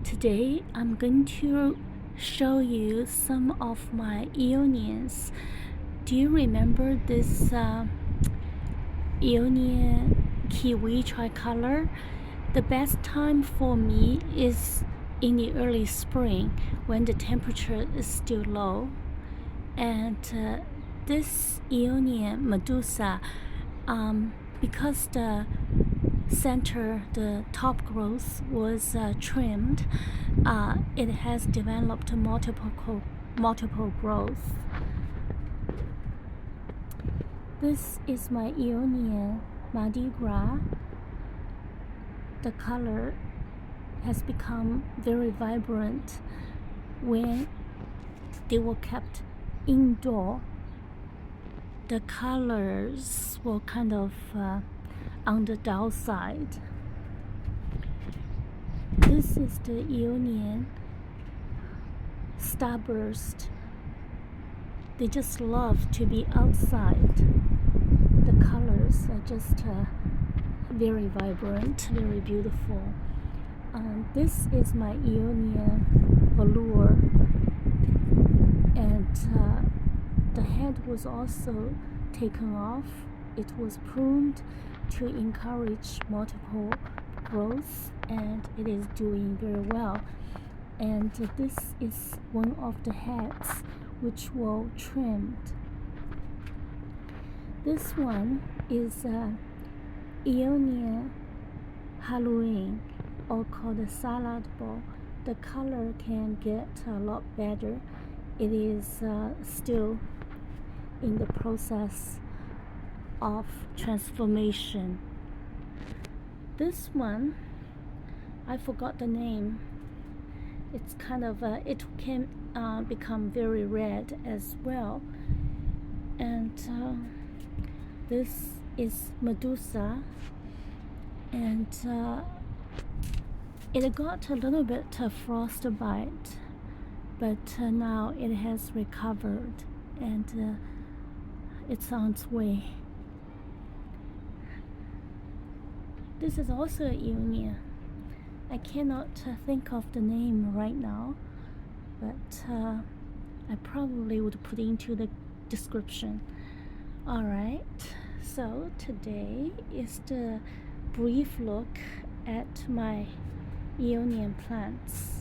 Today I'm going to show you some of my Aeoniums. Do you remember this Aeonium Kiwi Tricolor? The best time for me is in the early spring when the temperature is still low. And this Aeonium Medusa, because the top growth was trimmed, it has developed multiple growth. This is my Aeonium Mardi Gras. The color has become very vibrant when they were kept indoor. The colors were kind of on the dull side. This is the Aeonium Starburst. They just love to be outside. The colors are just very vibrant, very beautiful. This is my Aeonium Velour, and the head was also taken off. It was pruned to encourage multiple growth, and it is doing very well. And this is one of the heads which were trimmed. This one is Aeonium Halloween, or called a salad ball. The color can get a lot better. It is still in the process of transformation. This one, I forgot the name. It's kind of it can become very red as well. And this is Medusa, and it got a little bit of frostbite, but now it has recovered and it's on its way. This is also Aeonium. I cannot think of the name right now, but I probably would put into the description. Alright, so today is the brief look at my Aeonium plants.